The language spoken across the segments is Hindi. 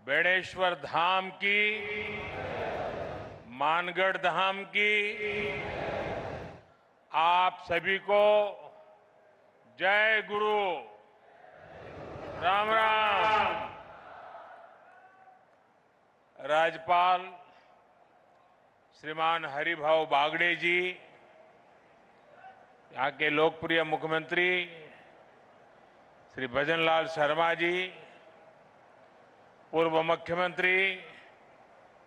बेणेश्वर धाम की, मानगढ़ धाम की, आप सभी को जय गुरु। राम राम। राज्यपाल श्रीमान हरिभाऊ बागड़े जी, यहाँ के लोकप्रिय मुख्यमंत्री श्री भजनलाल शर्मा जी, पूर्व मुख्यमंत्री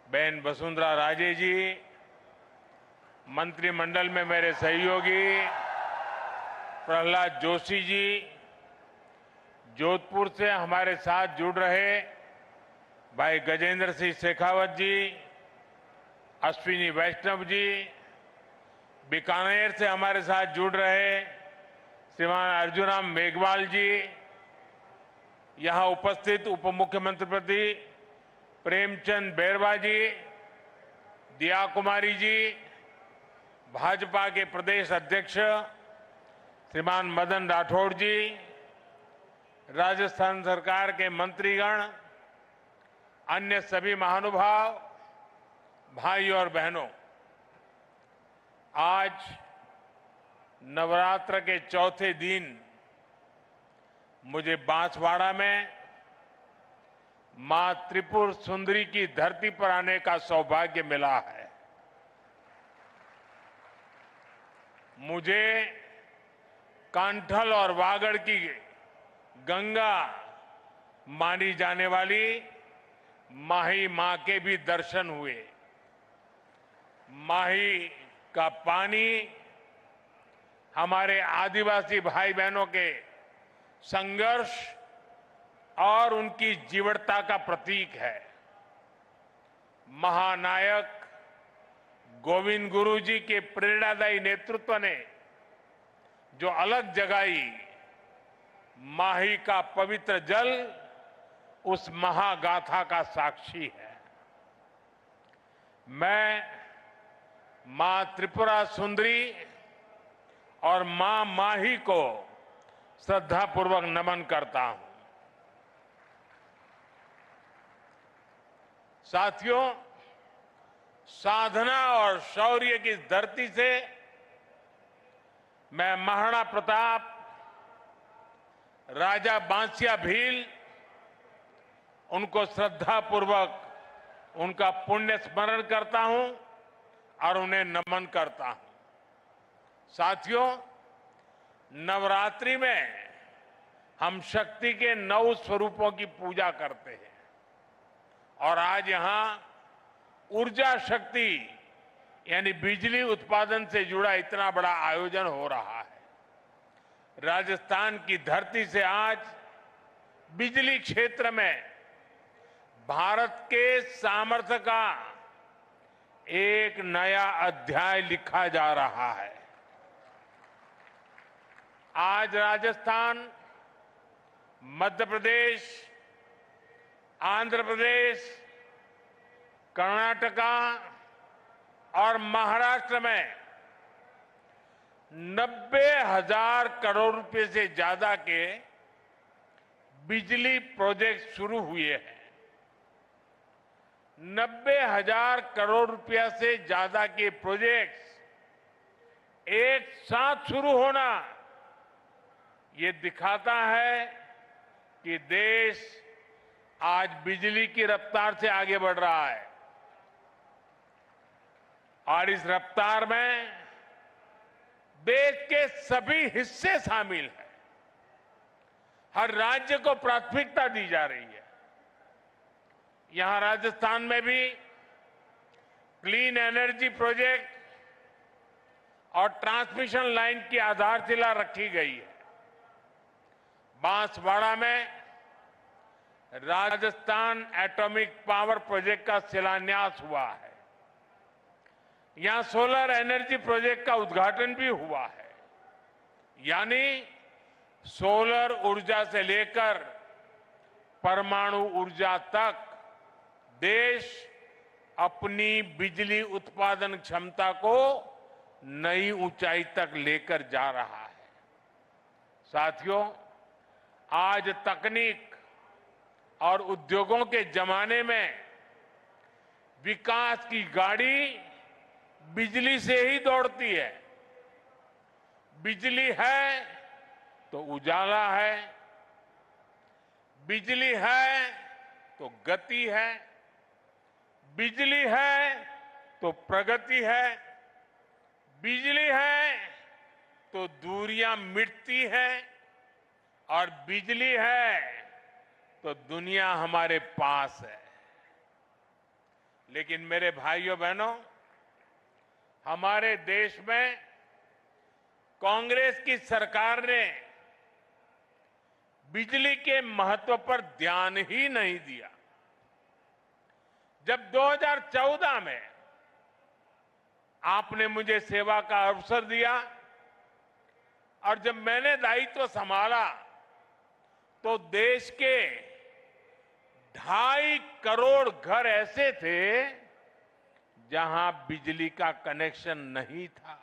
बहन वसुंधरा राजे जी, मंत्रिमंडल में मेरे सहयोगी प्रहलाद जोशी जी, जोधपुर से हमारे साथ जुड़ रहे भाई गजेंद्र सिंह शेखावत जी, अश्विनी वैष्णव जी, बीकानेर से हमारे साथ जुड़ रहे श्रीमान अर्जुनराम मेघवाल जी, यहां उपस्थित उप मुख्यमंत्री प्रेमचंद बैरवा जी, दिया कुमारी जी, भाजपा के प्रदेश अध्यक्ष श्रीमान मदन राठौड़ जी, राजस्थान सरकार के मंत्रीगण, अन्य सभी महानुभाव, भाई और बहनों, आज नवरात्र के चौथे दिन मुझे बांसवाड़ा में मां त्रिपुर सुंदरी की धरती पर आने का सौभाग्य मिला है। मुझे कांठल और वागड़ की गंगा मानी जाने वाली माही मां के भी दर्शन हुए। माही का पानी हमारे आदिवासी भाई बहनों के संघर्ष और उनकी जीवटता का प्रतीक है। महानायक गोविंद गुरु जी के प्रेरणादायी नेतृत्व ने जो अलग जगाई, माही का पवित्र जल उस महागाथा का साक्षी है। मैं मां त्रिपुरा सुंदरी और मां माही को श्रद्धापूर्वक नमन करता हूं। साथियों, साधना और शौर्य की धरती से मैं महाराणा प्रताप, राजा बांसिया भील, उनको श्रद्धापूर्वक उनका पुण्य स्मरण करता हूं और उन्हें नमन करता हूं। साथियों, नवरात्रि में हम शक्ति के 9 स्वरूपों की पूजा करते हैं और आज यहां ऊर्जा शक्ति यानी बिजली उत्पादन से जुड़ा इतना बड़ा आयोजन हो रहा है। राजस्थान की धरती से आज बिजली क्षेत्र में भारत के सामर्थ्य का एक नया अध्याय लिखा जा रहा है। आज राजस्थान, मध्य प्रदेश, आंध्र प्रदेश, कर्नाटका और महाराष्ट्र में 90,000 करोड़ रुपए से ज्यादा के बिजली प्रोजेक्ट शुरू हुए हैं। 90,000 करोड़ रुपया से ज्यादा के प्रोजेक्ट्स एक साथ शुरू होना ये दिखाता है कि देश आज बिजली की रफ्तार से आगे बढ़ रहा है और इस रफ्तार में देश के सभी हिस्से शामिल हैं। हर राज्य को प्राथमिकता दी जा रही है। यहां राजस्थान में भी क्लीन एनर्जी प्रोजेक्ट और ट्रांसमिशन लाइन की आधारशिला रखी गई है। बांसवाड़ा में राजस्थान एटॉमिक पावर प्रोजेक्ट का शिलान्यास हुआ है। यहां सोलर एनर्जी प्रोजेक्ट का उद्घाटन भी हुआ है। यानी सोलर ऊर्जा से लेकर परमाणु ऊर्जा तक देश अपनी बिजली उत्पादन क्षमता को नई ऊंचाई तक लेकर जा रहा है। साथियों, आज तकनीक और उद्योगों के जमाने में विकास की गाड़ी बिजली से ही दौड़ती है। बिजली है तो उजाला है, बिजली है तो गति है, बिजली है तो प्रगति है, बिजली है तो दूरियां मिटती हैं और बिजली है तो दुनिया हमारे पास है। लेकिन मेरे भाइयों बहनों, हमारे देश में कांग्रेस की सरकार ने बिजली के महत्व पर ध्यान ही नहीं दिया। जब 2014 में आपने मुझे सेवा का अवसर दिया और जब मैंने दायित्व संभाला तो देश के 2.5 करोड़ घर ऐसे थे जहां बिजली का कनेक्शन नहीं था।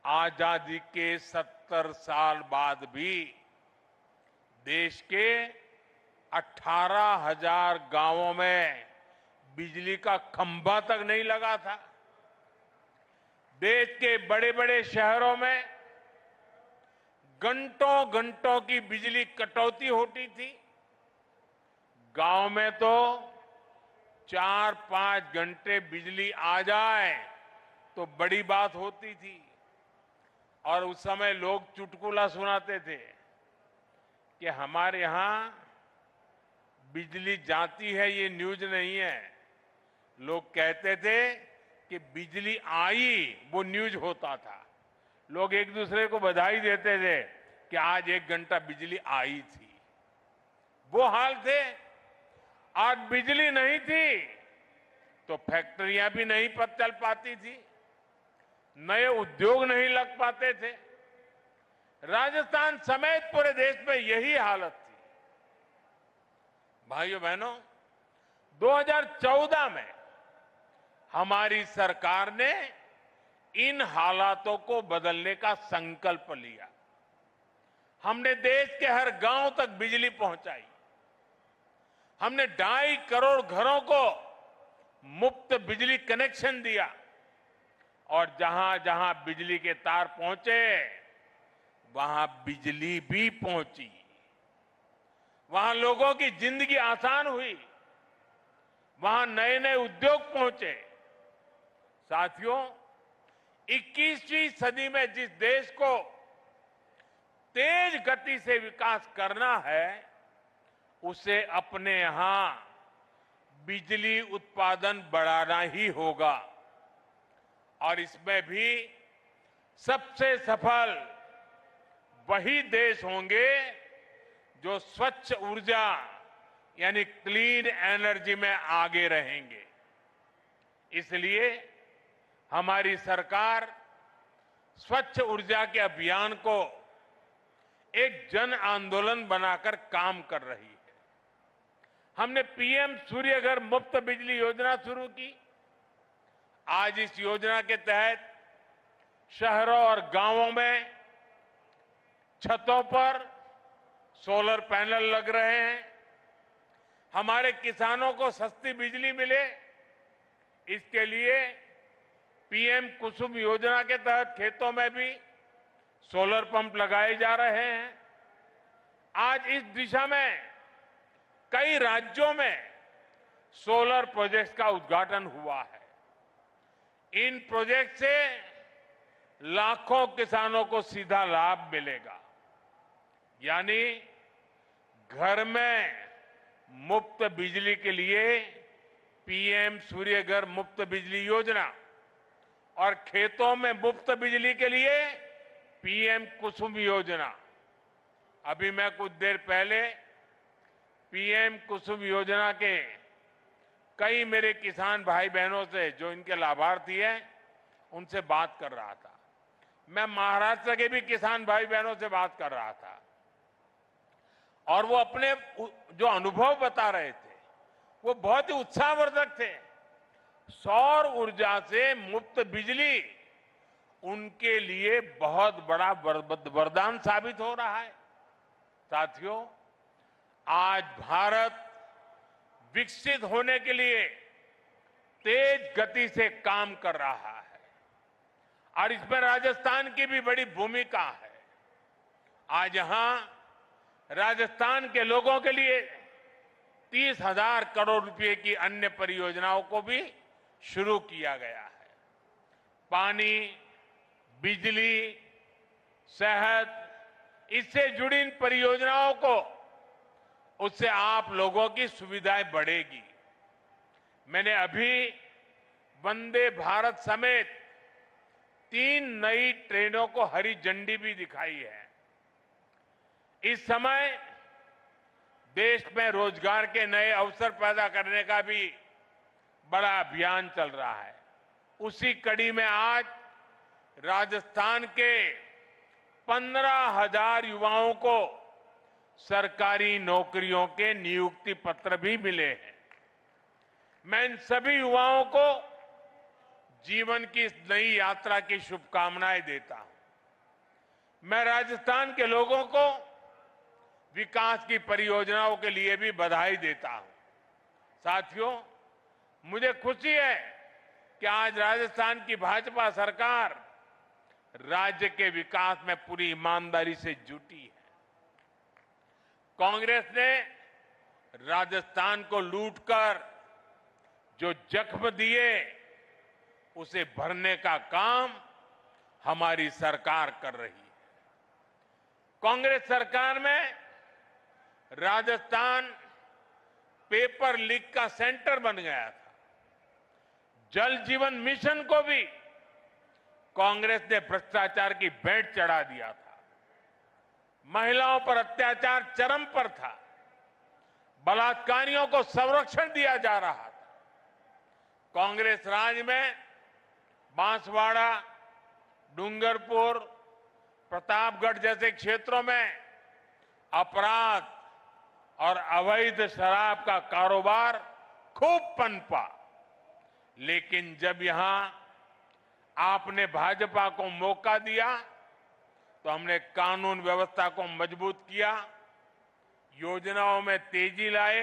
आजादी के 70 साल बाद भी देश के 18,000 गांवों में बिजली का खंभा तक नहीं लगा था। देश के बड़े बड़े शहरों में घंटों घंटों की बिजली कटौती होती थी। गांव में तो 4-5 घंटे बिजली आ जाए तो बड़ी बात होती थी और उस समय लोग चुटकुला सुनाते थे कि हमारे यहां बिजली जाती है, ये न्यूज नहीं है। लोग कहते थे कि बिजली आई, वो न्यूज होता था। लोग एक दूसरे को बधाई देते थे कि आज 1 घंटा बिजली आई थी। वो हाल थे। आज बिजली नहीं थी तो फैक्ट्रियां भी नहीं चल पाती थी, नए उद्योग नहीं लग पाते थे। राजस्थान समेत पूरे देश में यही हालत थी। भाइयों बहनों, 2014 में हमारी सरकार ने इन हालातों को बदलने का संकल्प लिया। हमने देश के हर गांव तक बिजली पहुंचाई। हमने 2.5 करोड़ घरों को मुफ्त बिजली कनेक्शन दिया और जहां जहां बिजली के तार पहुंचे वहां बिजली भी पहुंची। वहां लोगों की जिंदगी आसान हुई, वहां नए नए उद्योग पहुंचे। साथियों, 21वीं सदी में जिस देश को तेज गति से विकास करना है उसे अपने यहां बिजली उत्पादन बढ़ाना ही होगा और इसमें भी सबसे सफल वही देश होंगे जो स्वच्छ ऊर्जा यानी क्लीन एनर्जी में आगे रहेंगे। इसलिए हमारी सरकार स्वच्छ ऊर्जा के अभियान को एक जन आंदोलन बनाकर काम कर रही है। हमने पीएम सूर्यघर मुफ्त बिजली योजना शुरू की। आज इस योजना के तहत शहरों और गांवों में छतों पर सोलर पैनल लग रहे हैं। हमारे किसानों को सस्ती बिजली मिले, इसके लिए पीएम कुसुम योजना के तहत खेतों में भी सोलर पंप लगाए जा रहे हैं। आज इस दिशा में कई राज्यों में सोलर प्रोजेक्ट्स का उद्घाटन हुआ है। इन प्रोजेक्ट से लाखों किसानों को सीधा लाभ मिलेगा, यानी घर में मुफ्त बिजली के लिए पीएम सूर्यघर मुफ्त बिजली योजना और खेतों में मुफ्त बिजली के लिए पीएम कुसुम योजना। अभी मैं कुछ देर पहले पीएम कुसुम योजना के कई मेरे किसान भाई बहनों से जो इनके लाभार्थी हैं उनसे बात कर रहा था। मैं महाराष्ट्र के भी किसान भाई बहनों से बात कर रहा था और वो अपने जो अनुभव बता रहे थे वो बहुत ही उत्साहवर्धक थे। सौर ऊर्जा से मुफ्त बिजली उनके लिए बहुत बड़ा वरदान साबित हो रहा है। साथियों, आज भारत विकसित होने के लिए तेज गति से काम कर रहा है और इसमें राजस्थान की भी बड़ी भूमिका है। आज यहां राजस्थान के लोगों के लिए 30,000 करोड़ रुपए की अन्य परियोजनाओं को भी शुरू किया गया है। पानी, बिजली, सेहत, इससे जुड़ी इन परियोजनाओं को उससे आप लोगों की सुविधाएं बढ़ेगी। मैंने अभी वंदे भारत समेत 3 नई ट्रेनों को हरी झंडी भी दिखाई है। इस समय देश में रोजगार के नए अवसर पैदा करने का भी बड़ा अभियान चल रहा है। उसी कड़ी में आज राजस्थान के 15,000 युवाओं को सरकारी नौकरियों के नियुक्ति पत्र भी मिले हैं। मैं इन सभी युवाओं को जीवन की इस नई यात्रा की शुभकामनाएं देता हूं। मैं राजस्थान के लोगों को विकास की परियोजनाओं के लिए भी बधाई देता हूं। साथियों, मुझे खुशी है कि आज राजस्थान की भाजपा सरकार राज्य के विकास में पूरी ईमानदारी से जुटी है। कांग्रेस ने राजस्थान को लूटकर जो जख्म दिए उसे भरने का काम हमारी सरकार कर रही है। कांग्रेस सरकार में राजस्थान पेपर लीक का सेंटर बन गया था। जल जीवन मिशन को भी कांग्रेस ने भ्रष्टाचार की भेंट चढ़ा दिया था। महिलाओं पर अत्याचार चरम पर था। बलात्कारियों को संरक्षण दिया जा रहा था। कांग्रेस राज में बांसवाड़ा, डूंगरपुर, प्रतापगढ़ जैसे क्षेत्रों में अपराध और अवैध शराब का कारोबार खूब पनपा। लेकिन जब यहां आपने भाजपा को मौका दिया तो हमने कानून व्यवस्था को मजबूत किया, योजनाओं में तेजी लाए।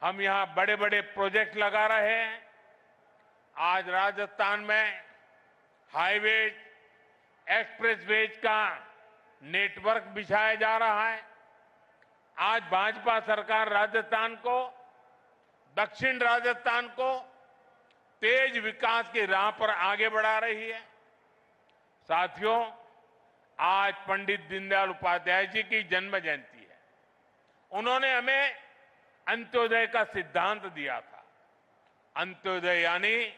हम यहां बड़े बड़े प्रोजेक्ट लगा रहे हैं। आज राजस्थान में हाईवेज, एक्सप्रेसवेज का नेटवर्क बिछाया जा रहा है। आज भाजपा सरकार राजस्थान को, दक्षिण राजस्थान को तेज विकास की राह पर आगे बढ़ा रही है। साथियों, आज पंडित दीनदयाल उपाध्याय जी की जन्म जयंती है। उन्होंने हमें अंत्योदय का सिद्धांत दिया था। अंत्योदय यानी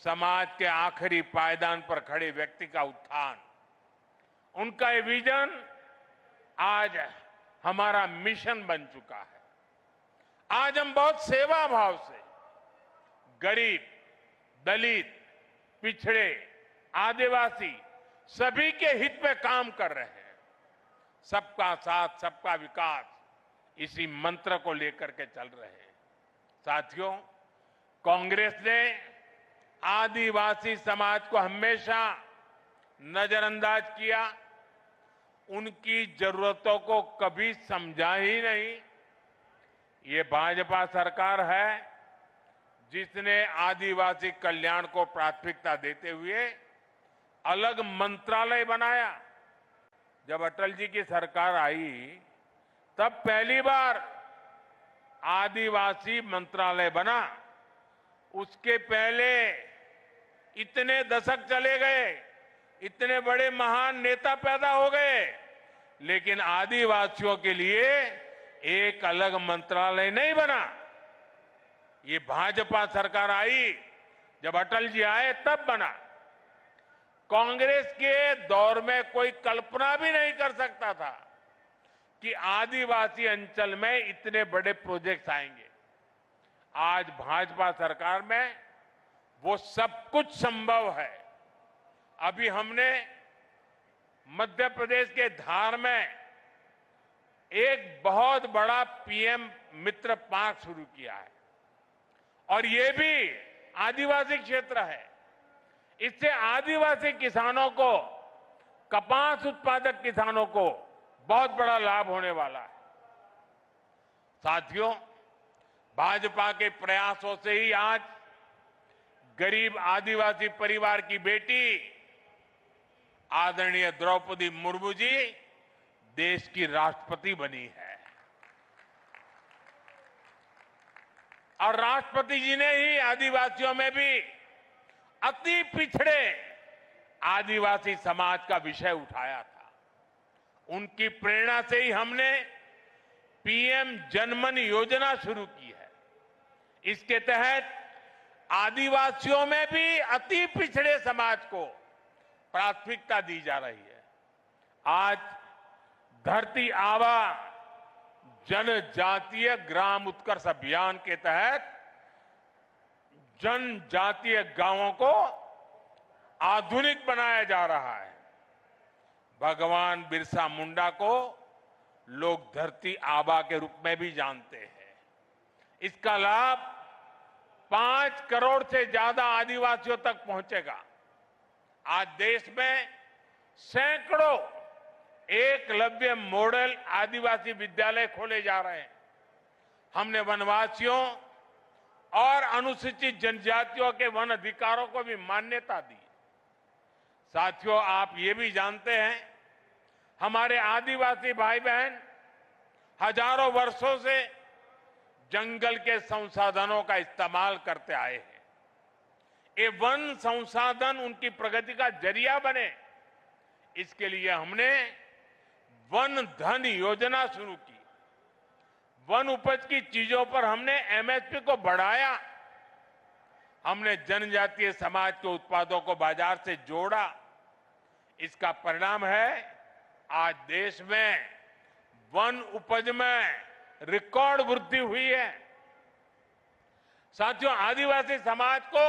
समाज के आखिरी पायदान पर खड़े व्यक्ति का उत्थान। उनका ये विजन आज हमारा मिशन बन चुका है। आज हम बहुत सेवा भाव से गरीब, दलित, पिछड़े, आदिवासी सभी के हित में काम कर रहे हैं। सबका साथ, सबका विकास, इसी मंत्र को लेकर के चल रहे हैं। साथियों, कांग्रेस ने आदिवासी समाज को हमेशा नजरअंदाज किया। उनकी जरूरतों को कभी समझा ही नहीं। ये भाजपा सरकार है जिसने आदिवासी कल्याण को प्राथमिकता देते हुए अलग मंत्रालय बनाया। जब अटल जी की सरकार आई तब पहली बार आदिवासी मंत्रालय बना। उसके पहले इतने दशक चले गए, इतने बड़े महान नेता पैदा हो गए, लेकिन आदिवासियों के लिए एक अलग मंत्रालय नहीं बना। ये भाजपा सरकार आई, जब अटल जी आए तब बना। कांग्रेस के दौर में कोई कल्पना भी नहीं कर सकता था कि आदिवासी अंचल में इतने बड़े प्रोजेक्ट्स आएंगे। आज भाजपा सरकार में वो सब कुछ संभव है। अभी हमने मध्य प्रदेश के धार में एक बहुत बड़ा पीएम मित्र पार्क शुरू किया है और ये भी आदिवासी क्षेत्र है। इससे आदिवासी किसानों को, कपास उत्पादक किसानों को बहुत बड़ा लाभ होने वाला है। साथियों, भाजपा के प्रयासों से ही आज गरीब आदिवासी परिवार की बेटी आदरणीय द्रौपदी मुर्मू जी देश की राष्ट्रपति बनी है। और राष्ट्रपति जी ने ही आदिवासियों में भी अति पिछड़े आदिवासी समाज का विषय उठाया था। उनकी प्रेरणा से ही हमने पीएम जनमन योजना शुरू की है। इसके तहत आदिवासियों में भी अति पिछड़े समाज को प्राथमिकता दी जा रही है। आज धरती आबा जनजातीय ग्राम उत्कर्ष अभियान के तहत जनजातीय गांवों को आधुनिक बनाया जा रहा है। भगवान बिरसा मुंडा को लोग धरती आबा के रूप में भी जानते हैं। इसका लाभ 5 करोड़ से ज्यादा आदिवासियों तक पहुंचेगा। आज देश में सैकड़ों एकलव्य मॉडल आदिवासी विद्यालय खोले जा रहे हैं। हमने वनवासियों और अनुसूचित जनजातियों के वन अधिकारों को भी मान्यता दी। साथियों, आप ये भी जानते हैं, हमारे आदिवासी भाई बहन हजारों वर्षों से जंगल के संसाधनों का इस्तेमाल करते आए हैं। ये वन संसाधन उनकी प्रगति का जरिया बने, इसके लिए हमने वन धन योजना शुरू की। वन उपज की चीजों पर हमने एमएसपी को बढ़ाया। हमने जनजातीय समाज के उत्पादों को बाजार से जोड़ा। इसका परिणाम है आज देश में वन उपज में रिकॉर्ड वृद्धि हुई है। साथियों, आदिवासी समाज को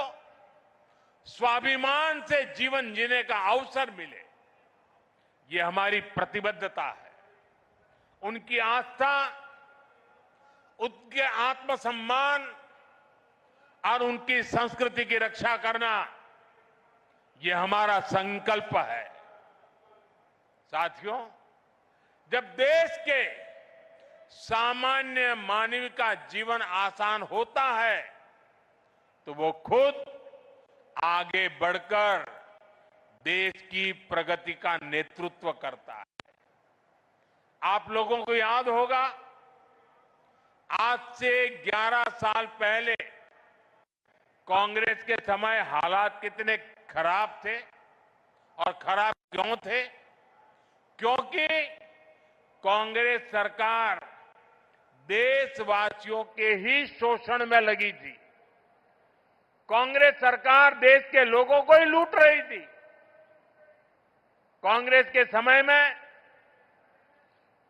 स्वाभिमान से जीवन जीने का अवसर मिले, ये हमारी प्रतिबद्धता है। उनकी आस्था, उनके आत्मसम्मान और उनकी संस्कृति की रक्षा करना, ये हमारा संकल्प है। साथियों, जब देश के सामान्य मानव का जीवन आसान होता है तो वो खुद आगे बढ़कर देश की प्रगति का नेतृत्व करता है। आप लोगों को याद होगा, आज से 11 साल पहले कांग्रेस के समय हालात कितने खराब थे। और खराब क्यों थे? क्योंकि कांग्रेस सरकार देशवासियों के ही शोषण में लगी थी। कांग्रेस सरकार देश के लोगों को ही लूट रही थी। कांग्रेस के समय में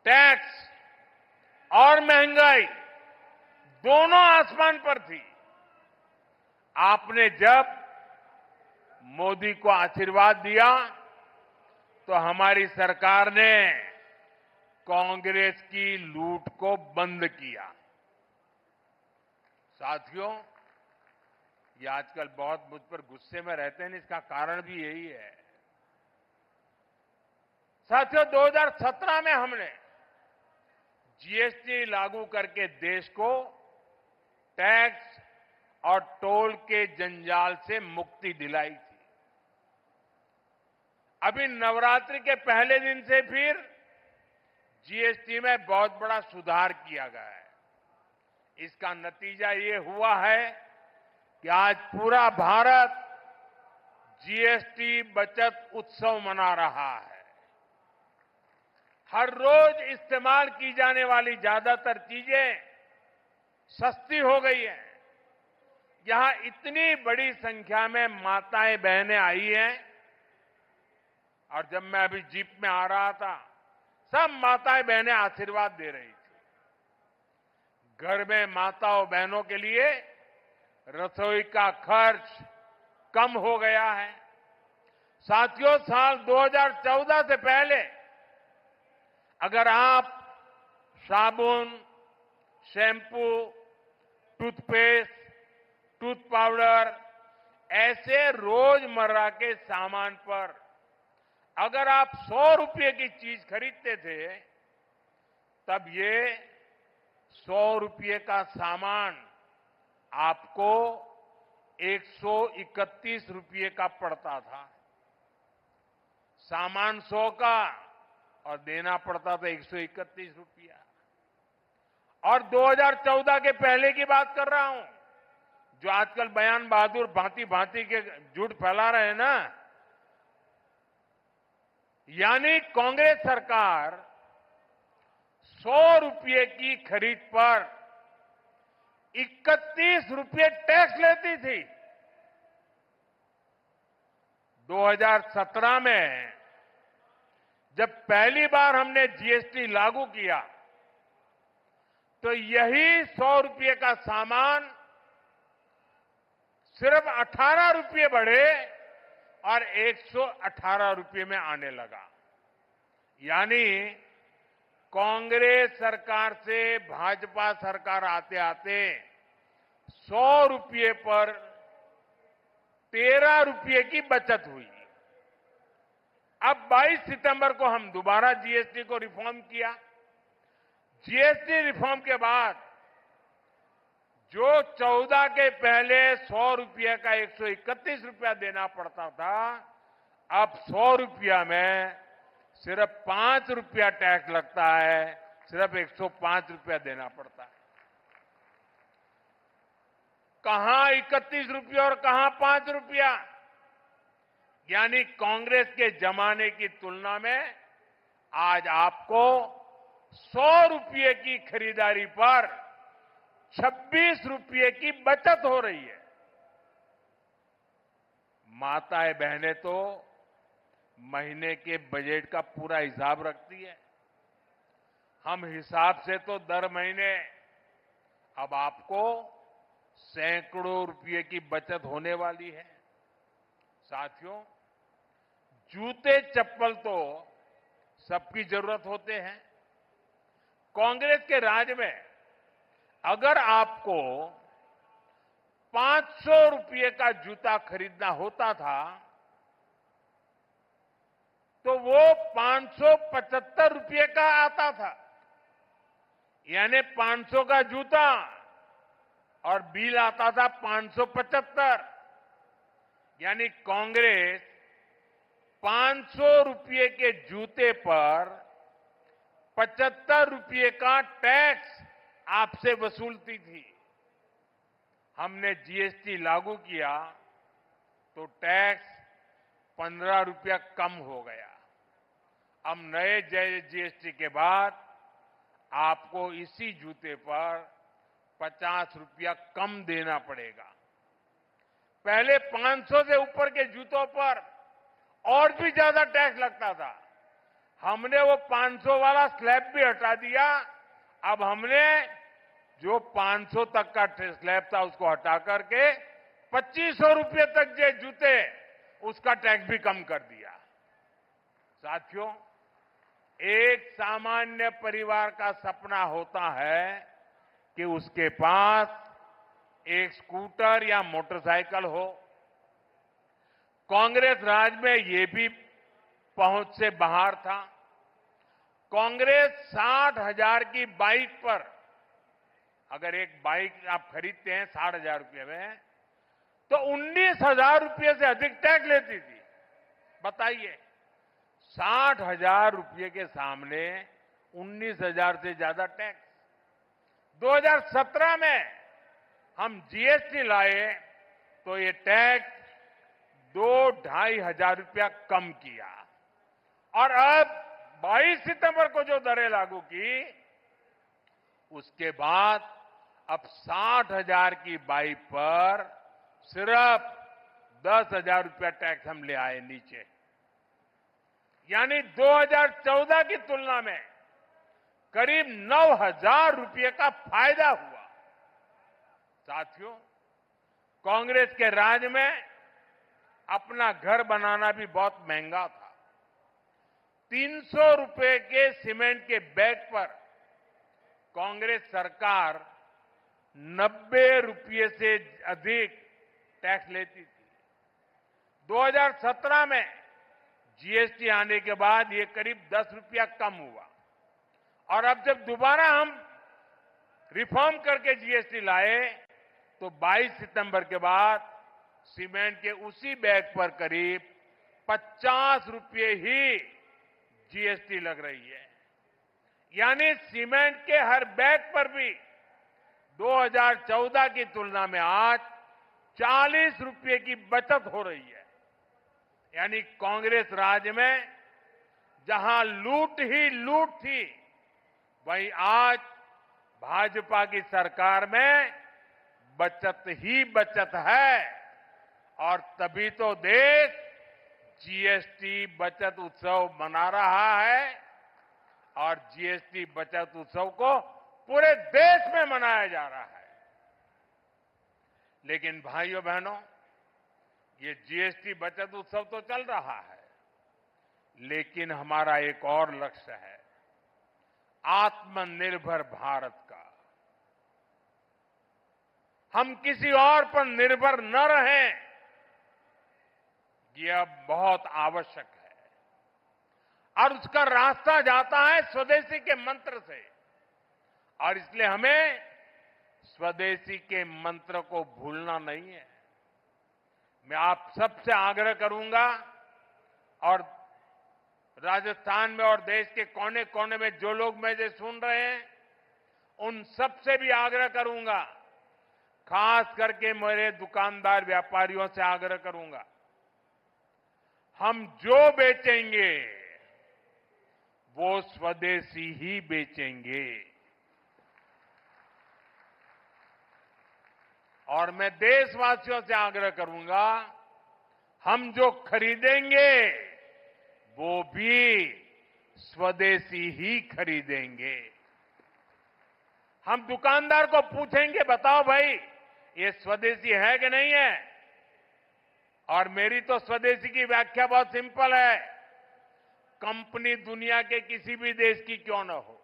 टैक्स और महंगाई दोनों आसमान पर थी। आपने जब मोदी को आशीर्वाद दिया तो हमारी सरकार ने कांग्रेस की लूट को बंद किया। साथियों, ये आजकल बहुत मुझ पर गुस्से में रहते हैं, इसका कारण भी यही है। साथियों, 2017 में हमने जीएसटी लागू करके देश को टैक्स और टोल के जंजाल से मुक्ति दिलाई थी। अभी नवरात्रि के पहले दिन से फिर जीएसटी में बहुत बड़ा सुधार किया गया है। इसका नतीजा ये हुआ है कि आज पूरा भारत जीएसटी बचत उत्सव मना रहा है। हर रोज इस्तेमाल की जाने वाली ज्यादातर चीजें सस्ती हो गई हैं। यहां इतनी बड़ी संख्या में माताएं बहनें आई हैं और जब मैं अभी जीप में आ रहा था, सब माताएं बहनें आशीर्वाद दे रही थी। घर में माताओं बहनों के लिए रसोई का खर्च कम हो गया है। साथियों, साल 2014 से पहले अगर आप साबुन, शैम्पू, टूथपेस्ट, टूथ पाउडर ऐसे रोजमर्रा के सामान पर अगर आप 100 रुपये की चीज खरीदते थे, तब ये 100 रुपये का सामान आपको 131 रुपये का पड़ता था। सामान 100 का और देना पड़ता था 131 रुपया। और 2014 के पहले की बात कर रहा हूं, जो आजकल बयान बहादुर भांति भांति के झूठ फैला रहे हैं ना, यानी कांग्रेस सरकार 100 रुपये की खरीद पर 31 रुपये टैक्स लेती थी। 2017 में जब पहली बार हमने जीएसटी लागू किया तो यही 100 रुपये का सामान सिर्फ 18 रुपये बढ़े और 118 रुपये में आने लगा। यानी कांग्रेस सरकार से भाजपा सरकार आते आते 100 रुपये पर 13 रुपये की बचत हुई। अब 22 सितंबर को हम दोबारा जीएसटी को रिफॉर्म किया। जीएसटी रिफॉर्म के बाद जो 14 के पहले 100 रुपये का 131 रुपया देना पड़ता था, अब 100 रुपया में सिर्फ 5 रुपया टैक्स लगता है, सिर्फ 105 रुपया देना पड़ता है। कहां 31 रुपया और कहां 5 रुपया? यानी कांग्रेस के जमाने की तुलना में आज आपको 100 रुपये की खरीदारी पर 26 रुपये की बचत हो रही है। माताएं बहनें तो महीने के बजट का पूरा हिसाब रखती है। हम हिसाब से तो दर महीने अब आपको सैकड़ों रुपये की बचत होने वाली है। साथियों, जूते चप्पल तो सबकी जरूरत होते हैं। कांग्रेस के राज में अगर आपको 500 रुपये का जूता खरीदना होता था तो वो 575 रुपये का आता था। यानी 500 का जूता और बिल आता था 575। यानी कांग्रेस 500 रुपये के जूते पर 75 रुपये का टैक्स आपसे वसूलती थी। हमने जीएसटी लागू किया तो टैक्स 15 रुपया कम हो गया। अब नए जीएसटी के बाद आपको इसी जूते पर 50 रुपया कम देना पड़ेगा। पहले 500 से ऊपर के जूतों पर और भी ज्यादा टैक्स लगता था। हमने वो 500 वाला स्लैब भी हटा दिया। अब हमने जो 500 तक का स्लैब था उसको हटा करके 2500 रुपये तक जो जूते उसका टैक्स भी कम कर दिया। साथियों, एक सामान्य परिवार का सपना होता है कि उसके पास एक स्कूटर या मोटरसाइकिल हो। कांग्रेस राज में ये भी पहुंच से बाहर था। कांग्रेस 60,000 की बाइक पर, अगर एक बाइक आप खरीदते हैं 60,000 रुपये में, तो 19,000 रुपये से अधिक टैक्स लेती थी। बताइए, 60,000 रुपये के सामने 19,000 से ज्यादा टैक्स। 2017 में हम जीएसटी लाए तो ये टैक्स 2-2.5 हजार रुपया कम किया। और अब 22 सितंबर को जो दरें लागू की, उसके बाद अब 60,000 की बाइक पर सिर्फ 10,000 रुपया टैक्स हम ले आए नीचे। यानी 2014 की तुलना में करीब 9,000 रुपये का फायदा हुआ। साथियों, कांग्रेस के राज में अपना घर बनाना भी बहुत महंगा था। 300 रुपये के सीमेंट के बैग पर कांग्रेस सरकार 90 रुपये से अधिक टैक्स लेती थी। 2017 में जीएसटी आने के बाद ये करीब 10 रुपया कम हुआ। और अब जब दोबारा हम रिफॉर्म करके जीएसटी लाए तो 22 सितंबर के बाद सीमेंट के उसी बैग पर करीब 50 रुपये ही जीएसटी लग रही है। यानी सीमेंट के हर बैग पर भी 2014 की तुलना में आज 40 रुपये की बचत हो रही है। यानी कांग्रेस राज में जहां लूट ही लूट थी, वहीं आज भाजपा की सरकार में बचत ही बचत है। और तभी तो देश जीएसटी बचत उत्सव मना रहा है और जीएसटी बचत उत्सव को पूरे देश में मनाया जा रहा है। लेकिन भाइयों बहनों, ये जीएसटी बचत उत्सव तो चल रहा है, लेकिन हमारा एक और लक्ष्य है, आत्मनिर्भर भारत का। हम किसी और पर निर्भर न रहें, ये अब बहुत आवश्यक है। और उसका रास्ता जाता है स्वदेशी के मंत्र से, और इसलिए हमें स्वदेशी के मंत्र को भूलना नहीं है। मैं आप सबसे आग्रह करूंगा, और राजस्थान में और देश के कोने कोने में जो लोग मुझे सुन रहे हैं, उन सबसे भी आग्रह करूंगा, खास करके मेरे दुकानदार व्यापारियों से आग्रह करूंगा, हम जो बेचेंगे वो स्वदेशी ही बेचेंगे। और मैं देशवासियों से आग्रह करूंगा, हम जो खरीदेंगे वो भी स्वदेशी ही खरीदेंगे। हम दुकानदार को पूछेंगे, बताओ भाई ये स्वदेशी है कि नहीं है? और मेरी तो स्वदेशी की व्याख्या बहुत सिंपल है, कंपनी दुनिया के किसी भी देश की क्यों न हो,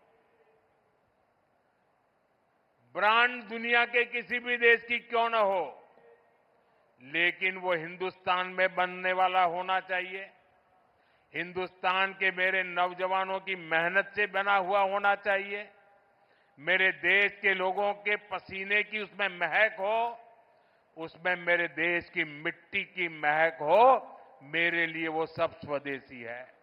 ब्रांड दुनिया के किसी भी देश की क्यों न हो, लेकिन वो हिंदुस्तान में बनने वाला होना चाहिए, हिंदुस्तान के मेरे नौजवानों की मेहनत से बना हुआ होना चाहिए, मेरे देश के लोगों के पसीने की उसमें महक हो, उसमें मेरे देश की मिट्टी की महक हो। मेरे लिए वो सब स्वदेशी है।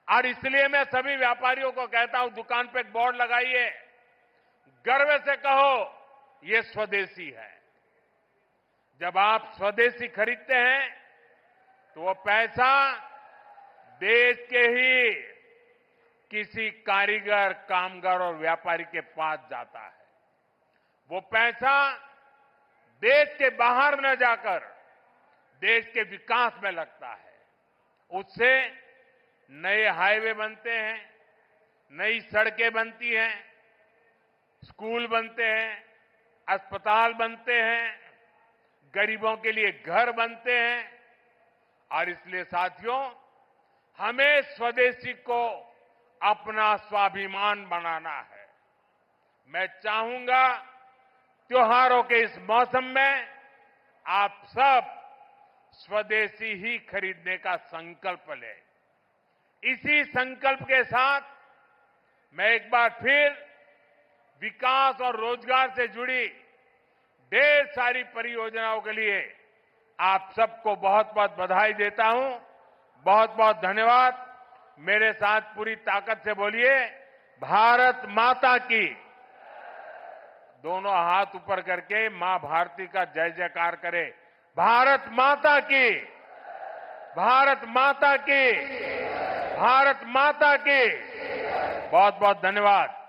और इसलिए मैं सभी व्यापारियों को कहता हूं, दुकान पे एक बोर्ड लगाइए, गर्व से कहो ये स्वदेशी है। जब आप स्वदेशी खरीदते हैं तो वो पैसा देश के ही किसी कारीगर, कामगार और व्यापारी के पास जाता है। वो पैसा देश के बाहर न जाकर देश के विकास में लगता है। उससे नए हाईवे बनते हैं, नई सड़कें बनती हैं, स्कूल बनते हैं, अस्पताल बनते हैं, गरीबों के लिए घर बनते हैं। और इसलिए साथियों, हमें स्वदेशी को अपना स्वाभिमान बनाना है। मैं चाहूंगा त्योहारों के इस मौसम में आप सब स्वदेशी ही खरीदने का संकल्प लें। इसी संकल्प के साथ मैं एक बार फिर विकास और रोजगार से जुड़ी ढेर सारी परियोजनाओं के लिए आप सबको बहुत बहुत बधाई देता हूं। बहुत बहुत धन्यवाद। मेरे साथ पूरी ताकत से बोलिए, भारत माता की। दोनों हाथ ऊपर करके मां भारती का जय जयकार करें। भारत माता की, भारत माता की, भारत माता की। बहुत बहुत धन्यवाद।